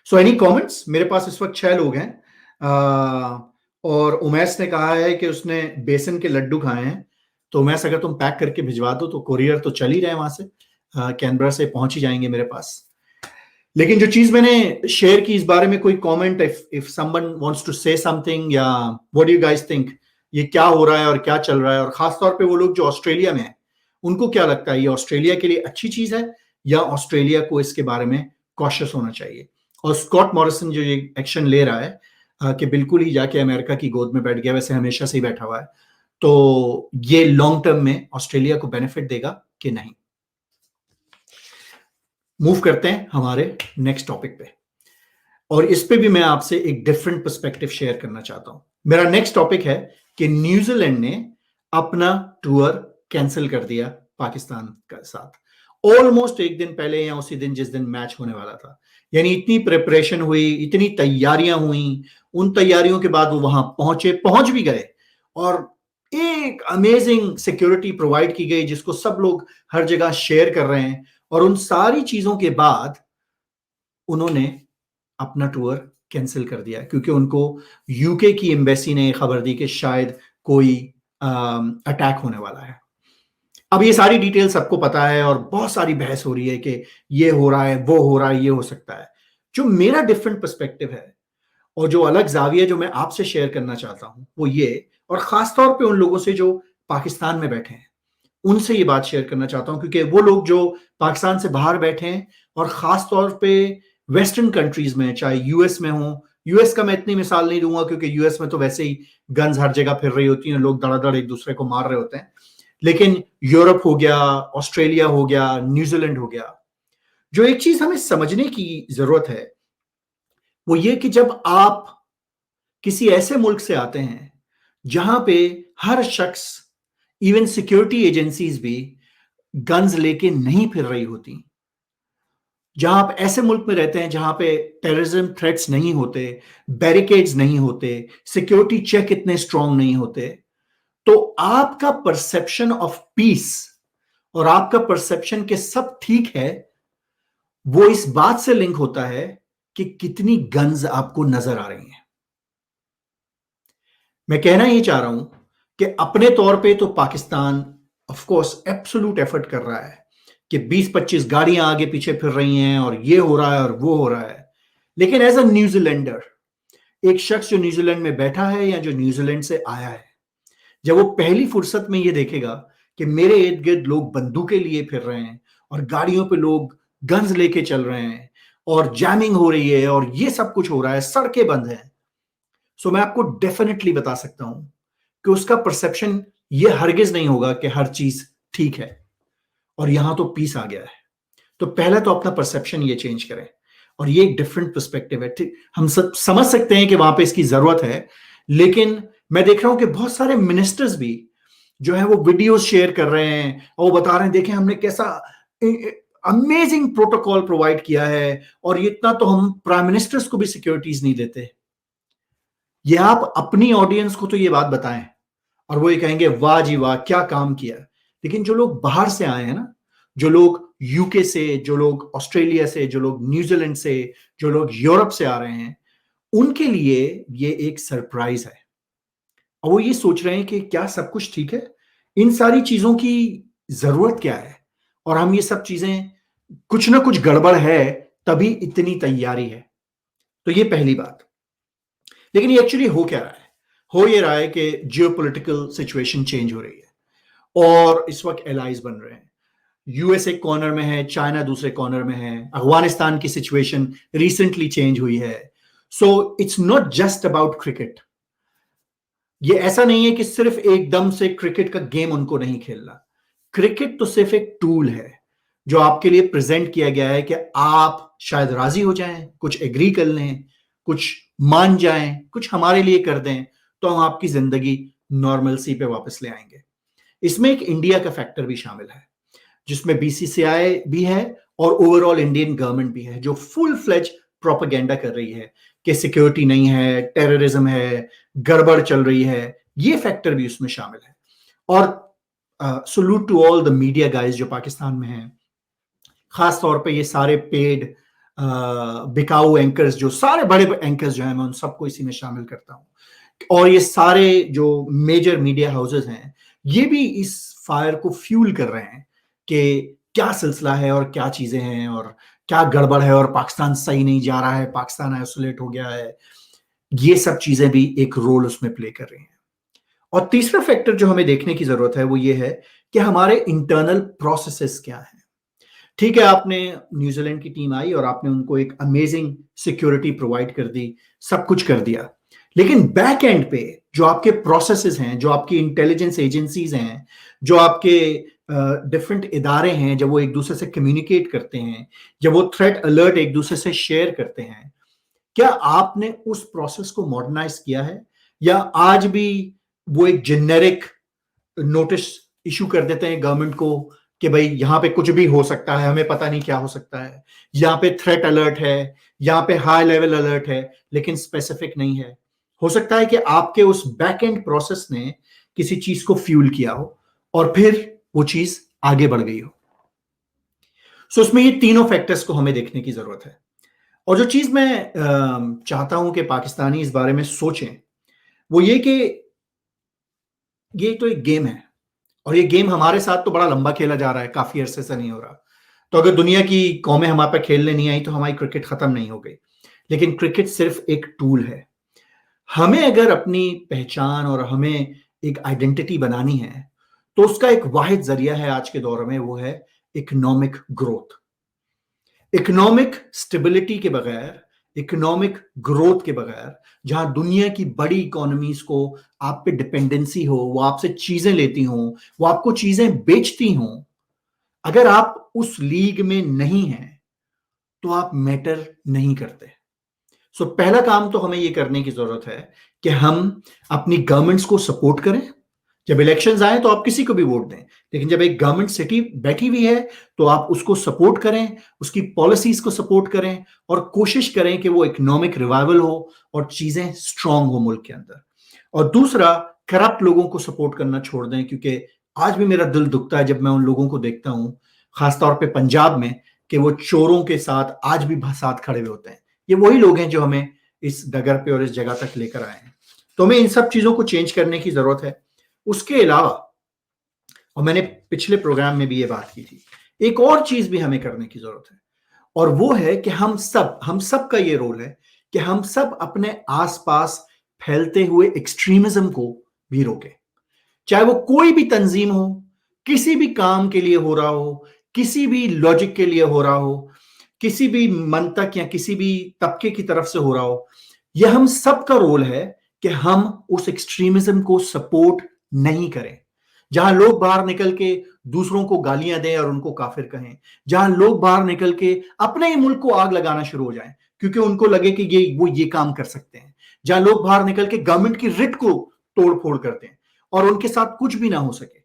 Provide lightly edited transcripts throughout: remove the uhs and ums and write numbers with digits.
So any comments? मेरे पास इस वक्त 6 लोग हैं और उमैस ने कहा है कि उसने बेसन के लड्डू खाए हैं। तो उमैस, अगर तुम पैक करके भिजवा दो तो कोरियर तो चल ही रहे हैं, वहां से कैनबरा से पहुंच ही जाएंगे मेरे पास। लेकिन जो चीज मैंने शेयर की, इस बारे में कोई comment, if someone wants to say something, या what do you guys think, ये क्या हो रहा है और क्या चल रहा है? और खासतौर पे वो लोग जो ऑस्ट्रेलिया में हैं, उनको क्या लगता है, ये ऑस्ट्रेलिया के लिए अच्छी चीज है या ऑस्ट्रेलिया को इसके बारे में कॉशियस होना चाहिए? और स्कॉट मॉरिसन जो ये एक्शन ले रहा है कि बिल्कुल ही जाके अमेरिका की गोद में बैठ गया, वैसे हमेशा से ही बैठा हुआ है, तो ये लॉन्ग टर्म में ऑस्ट्रेलिया को बेनिफिट देगा कि नहीं? मूव करते हैं हमारे नेक्स्ट टॉपिक पे, और इस पे भी मैं आपसे एक डिफरेंट पर्सपेक्टिव शेयर करना चाहता हूं। मेरा नेक्स्ट टॉपिक है कि न्यूजीलैंड ने अपना टूर कैंसिल कर दिया पाकिस्तान के साथ, ऑलमोस्ट एक दिन पहले या उसी दिन जिस दिन मैच होने वाला था। यानी इतनी प्रिपरेशन हुई, इतनी तैयारियां हुई, उन तैयारियों के बाद वो वहां पहुंच भी गए, और एक अमेजिंग सिक्योरिटी प्रोवाइड की गई जिसको सब लोग हर जगह शेयर कर रहे हैं। और उन सारी चीजों के बाद उन्होंने अपना टूर कैंसिल कर दिया, क्योंकि उनको यूके की एम्बेसी ने खबर दी कि शायद कोई अटैक होने वाला है। अब ये सारी डिटेल सबको पता है और बहुत सारी बहस हो रही है कि ये हो रहा है, वो हो रहा है, ये हो सकता है। जो मेरा डिफरेंट पर्सपेक्टिव है और जो अलग जाविया जो मैं आपसे शेयर करना चाहता हूं वो ये, और खासतौर पे उन लोगों से जो पाकिस्तान में बैठे हैं, उनसे ये बात शेयर करना चाहता हूं, क्योंकि वो लोग जो पाकिस्तान से बाहर बैठे हैं और खासतौर पे वेस्टर्न कंट्रीज में, चाहे यूएस में हो, यूएस का मैं इतनी मिसाल नहीं दूंगा क्योंकि यूएस में तो वैसे ही गन्स हर जगह फिर रही होती हैं, लोग धड़ाधड़ एक दूसरे को मार रहे होते हैं, लेकिन यूरोप हो गया, ऑस्ट्रेलिया हो गया, न्यूजीलैंड हो गया, जो एक चीज हमें समझने की जरूरत है वो ये कि जब आप किसी ऐसे मुल्क से आते हैं जहां पे हर शख्स, इवन सिक्योरिटी एजेंसीज भी गन्स लेके नहीं फिर रही होती, जहां आप ऐसे मुल्क में रहते हैं जहां पे टेररिज्म थ्रेट्स नहीं होते, बैरिकेड्स नहीं होते, सिक्योरिटी चेक इतने स्ट्रांग नहीं होते, तो आपका परसेप्शन ऑफ पीस और आपका परसेप्शन के सब ठीक है, वो इस बात से लिंक होता है कि कितनी गन्स आपको नजर आ रही हैं। मैं कहना ये चाह रहा हूं कि अपने तौर पे तो Pakistan of course absolute effort कर रहा है कि 20-25 गाड़ियां आगे पीछे फिर रही हैं और ये हो रहा है और वो हो रहा है, लेकिन एज अ न्यूजीलैंडर, एक शख्स जो न्यूजीलैंड में बैठा है या जो न्यूजीलैंड से आया है, जब वो पहली फुर्सत में ये देखेगा कि मेरे इर्द गिर्द लोग बंदूकें लिए फिर रहे हैं और गाड़ियों पे लोग गन्स लेके चल रहे हैं और जैमिंग हो रही है और ये सब कुछ हो रहा है, सड़कें बंद हैं, सो मैं आपको डेफिनेटली बता सकता हूं कि उसका परसेप्शन ये हरगिज नहीं होगा कि हर चीज ठीक है और यहां तो पीस आ गया है। तो पहला तो अपना परसेप्शन ये चेंज करें, और ये एक डिफरेंट पर्सपेक्टिव है। ठीक, हम सब समझ सकते हैं कि वहां पे इसकी जरूरत है, लेकिन मैं देख रहा हूं कि बहुत सारे मिनिस्टर्स भी जो है वो वीडियोस शेयर कर रहे हैं और वो बता रहे हैं देखें हमने कैसा अमेजिंग प्रोटोकॉल प्रोवाइड किया है, और ये इतना तो हम प्राइम मिनिस्टर्स को भी सिक्योरिटीज नहीं देते। ये आप अपनी ऑडियंस को तो ये बात बताएं और वो ये कहेंगे वाह जी वाह क्या काम किया। लेकिन जो लोग बाहर से आए हैं ना, जो लोग यूके से, जो लोग ऑस्ट्रेलिया से, जो लोग न्यूजीलैंड से, जो लोग यूरोप से आ रहे हैं, उनके लिए ये एक सरप्राइज है और वो ये सोच रहे हैं कि क्या सब कुछ ठीक है, इन सारी चीजों की जरूरत क्या है, और हम ये सब चीजें कुछ ना कुछ गड़बड़ है तभी इतनी तैयारी है। तो ये पहली बात। लेकिन ये एक्चुअली हो क्या रहा है? हो ये रहा है कि जियोपॉलिटिकल सिचुएशन चेंज हो रही है और इस वक्त एलाइज बन रहे हैं। यूएस एक कॉर्नर में है, चाइना दूसरे कॉर्नर में है, अफगानिस्तान की सिचुएशन रिसेंटली चेंज हुई है। So it's not just about cricket. ये ऐसा नहीं है कि सिर्फ एकदम से क्रिकेट का गेम उनको नहीं खेलना। क्रिकेट तो सिर्फ एक टूल है जो आपके लिए प्रेजेंट किया गया है कि आप शायद राजी हो जाएं, कुछ एग्री कर लें, कुछ मान जाएं, कुछ हमारे लिए कर दें, तो हम आपकी जिंदगी नॉर्मलसी पे वापस ले आएंगे। इसमें एक इंडिया का फैक्टर भी शामिल है जिसमें बीसीसीआई भी है और ओवरऑल इंडियन गवर्नमेंट भी है जो फुल फ्लेज प्रोपेगेंडा कर रही है कि सिक्योरिटी नहीं है, टेररिज्म है, गड़बड़ चल रही है। ये फैक्टर भी उसमें शामिल है। और salute to all the media guys जो पाकिस्तान में हैं, खास तौर पे ये सारे पेड बिकाऊ एंकर्स, जो सारे बड़े एंकर्स जो हैं, मैं उन सबको इसी में शामिल करता हूँ। और ये सारे जो मेजर मीडिया हाउसेस हैं, ये भी इस फायर को फ्यूल कर रहे हैं कि क्या सिलसिला है और क्या चीजें हैं और क्या गड़बड़ है और पाकिस्तान सही नहीं जा रहा है, पाकिस्तान आइसोलेट हो गया है। ये सब चीजें भी एक रोल उसमें प्ले कर रही हैं। और तीसरा फैक्टर जो हमें देखने की जरूरत है वो ये है कि हमारे इंटरनल प्रोसेसेस क्या हैं। ठीक है, आपने न्यूजीलैंड की टीम आई और आपने उनको एक अमेजिंग सिक्योरिटी प्रोवाइड कर दी, सब कुछ कर दिया, लेकिन बैक एंड पे जो आपके प्रोसेसेस हैं, जो आपकी इंटेलिजेंस एजेंसीज हैं, जो आपके डिफरेंट इदारे हैं, जब वो एक दूसरे से कम्युनिकेट करते हैं, जब वो थ्रेट अलर्ट एक दूसरे से शेयर करते हैं, क्या आपने उस प्रोसेस को मॉडर्नाइज किया है, या आज भी वो एक जेनेरिक नोटिस इशू कर देते हैं गवर्नमेंट को कि भाई यहां पे कुछ भी हो सकता है, हमें पता नहीं क्या हो सकता है, यहाँ पे थ्रेट अलर्ट है, यहाँ पे हाई लेवल अलर्ट है, लेकिन स्पेसिफिक नहीं है। हो सकता है कि आपके उस बैक एंड प्रोसेस ने किसी चीज को फ्यूल किया हो और फिर वो चीज आगे बढ़ गई हो। सो उसमें ये तीनों फैक्टर्स को हमें देखने की जरूरत है। और जो चीज मैं चाहता हूं कि पाकिस्तानी इस बारे में सोचें, वो ये कि ये तो एक गेम है, और ये गेम हमारे साथ तो बड़ा लंबा खेला जा रहा है, काफी अरसे से नहीं हो रहा। तो अगर दुनिया की कौमें हमारे पे खेलने नहीं आई तो हमारी क्रिकेट खत्म नहीं हो गई। लेकिन क्रिकेट सिर्फ एक टूल है। हमें अगर अपनी पहचान और हमें एक आइडेंटिटी बनानी है, तो उसका एक वाहिद जरिया है आज के दौर में, वो है इकोनॉमिक ग्रोथ। इकोनॉमिक स्टेबिलिटी के बगैर, इकोनॉमिक ग्रोथ के बगैर, जहां दुनिया की बड़ी इकोनॉमीज को आप पे डिपेंडेंसी हो, वो आपसे चीजें लेती हों, वो आपको चीजें बेचती हों, अगर आप उस लीग में नहीं हैं तो आप मैटर नहीं करते। सो पहला काम तो हमें ये करने की जरूरत है कि हम अपनी गवर्नमेंट्स को सपोर्ट करें। जब इलेक्शंस आए तो आप किसी को भी वोट दें, लेकिन जब एक गवर्नमेंट सिटी बैठी हुई है तो आप उसको सपोर्ट करें, उसकी पॉलिसीज को सपोर्ट करें और कोशिश करें कि वो इकोनॉमिक रिवाइवल हो और चीजें स्ट्रांग हो मुल्क के अंदर। और दूसरा, करप्ट लोगों को सपोर्ट करना छोड़ दें, क्योंकि आज भी मेरा दिल दुखता है जब मैं उन लोगों को देखता हूं, खासतौर पे पंजाब में, कि वो चोरों के साथ आज भी साथ खड़े हुए होते हैं। ये वही लोग हैं जो हमें इस डगर पे और इस जगह तक लेकर आए हैं। तो हमें इन सब चीजों को चेंज करने की जरूरत है। उसके अलावा, और मैंने पिछले प्रोग्राम में भी ये बात की थी, एक और चीज भी हमें करने की जरूरत है, और वो है कि हम सब का ये रोल है कि हम सब अपने आसपास फैलते हुए एक्सट्रीमिज्म को भी रोकें। चाहे वो कोई भी तंजीम हो, किसी भी काम के लिए हो रहा हो, किसी भी लॉजिक के लिए हो रहा हो, किसी भी मंतक या किसी भी तबके की तरफ से हो रहा हो, यह हम सब का रोल है कि हम उस एक्सट्रीमिज्म को सपोर्ट नहीं करें। जहां लोग बाहर निकल के दूसरों को गालियां दें और उनको काफिर कहें, जहां लोग बाहर निकल के अपने ही मुल्क को आग लगाना शुरू हो जाएं क्योंकि उनको लगे कि ये काम कर सकते हैं, जहां लोग बाहर निकल के गवर्नमेंट की रिट को तोड़ फोड़ करते हैं और उनके साथ कुछ भी ना हो सके,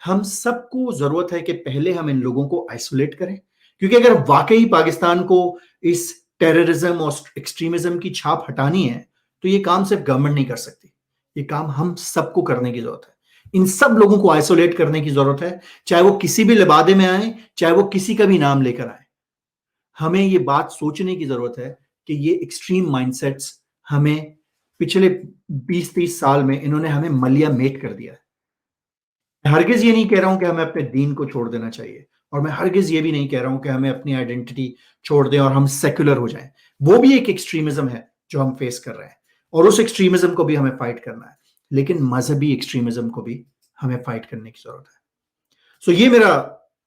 हम सबको जरूरत है कि पहले हम इन लोगों को आइसोलेट करें। क्योंकि अगर वाकई पाकिस्तान को इस टेररिज्म और एक्सट्रीमिज्म की छाप हटानी है तो ये काम सिर्फ गवर्नमेंट नहीं कर सकती, ये काम हम सबको करने की जरूरत है। इन सब लोगों को आइसोलेट करने की जरूरत है, चाहे वो किसी भी लिबादे में आए, चाहे वो किसी का भी नाम लेकर आए। हमें ये बात सोचने की जरूरत है कि ये एक्सट्रीम माइंडसेट्स हमें पिछले 20-30 साल में इन्होंने हमें मलिया मेट कर दिया है। हरगिज ये नहीं कह रहा हूं कि हमें अपने दीन को छोड़ देना चाहिए, और मैं हरगिज ये भी नहीं कह रहा हूं कि हमें अपनी आइडेंटिटी छोड़ दें और हम सेक्युलर हो जाएं। वो भी एक एक्सट्रीमिज्म है जो हम फेस कर रहे हैं, और उस एक्सट्रीमिज्म को भी हमें फाइट करना है, लेकिन मजहबी एक्सट्रीमिज्म को भी हमें फाइट करने की जरूरत है। सो ये मेरा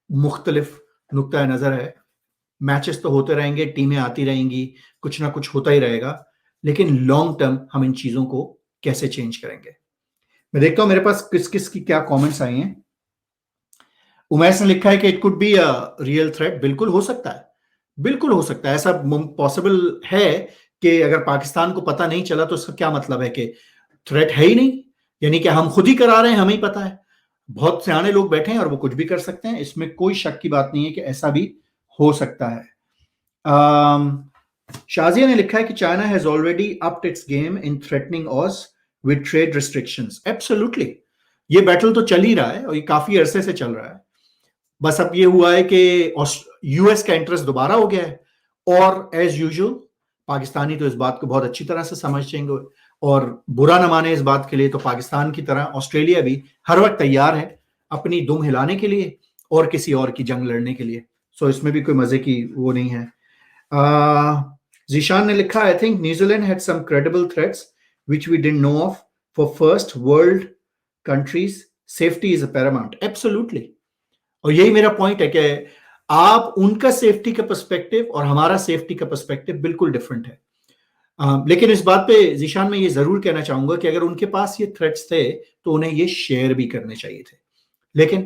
मुख्तलिफ नुक्ता नजर है। मैचेस तो होते रहेंगे, टीमें आती रहेंगी, कुछ ना कुछ होता ही रहेगा, लेकिन लॉन्ग टर्म हम इन चीजों को कैसे चेंज करेंगे। मैं देखता हूं मेरे पास किस किस की क्या कमेंट्स आई हैं। उमैस ने लिखा है कि it could be a real threat. बिल्कुल हो सकता है, बिल्कुल हो सकता है, ऐसा पॉसिबल है कि अगर पाकिस्तान को पता नहीं चला तो इसका क्या मतलब है कि थ्रेट है ही नहीं, यानी कि हम खुद ही करा रहे हैं, हमें ही पता है। बहुत सियाने लोग बैठे हैं और वो कुछ भी कर सकते हैं, इसमें कोई शक की बात नहीं है कि ऐसा भी हो सकता है। शाजिया ने लिखा है कि China has already अप्ड it's game in threatening us with trade restrictions. Absolutely, ये बैटल तो चल ही रहा है और ये काफी अरसे से चल रहा है। बस अब ये हुआ है कि यूएस का इंटरेस्ट दोबारा हो गया है, और एज यूजुअल पाकिस्तानी तो इस बात को बहुत अच्छी तरह से समझेंगे और बुरा न माने इस बात के लिए, तो पाकिस्तान की तरह ऑस्ट्रेलिया भी हर वक्त तैयार है अपनी दुम हिलाने के लिए और किसी और की जंग लड़ने के लिए। सो इसमें भी कोई मजे की वो नहीं है। जीशान ने लिखा, I think New Zealand had some credible threats which we didn't know of for first world countries, safety is a paramount. Absolutely, और यही मेरा पॉइंट है कि आप उनका सेफ्टी का पर्सपेक्टिव और हमारा सेफ्टी का पर्सपेक्टिव बिल्कुल डिफरेंट है। लेकिन इस बात पे जीशान मैं ये जरूर कहना चाहूंगा कि अगर उनके पास ये थ्रेट्स थे तो उन्हें ये शेयर भी करने चाहिए थे, लेकिन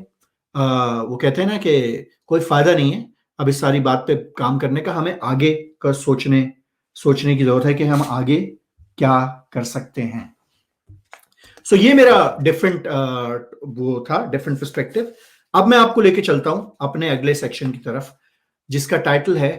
वो कहते हैं ना कि कोई फायदा नहीं है अब इस सारी बात पे काम करने का। हमें आगे का सोचने की जरूरत है कि हम आगे क्या कर सकते हैं। सो ये मेरा डिफरेंट वो था, डिफरेंट पर्सपेक्टिव। अब मैं आपको लेके चलता हूं अपने अगले सेक्शन की तरफ, जिसका टाइटल है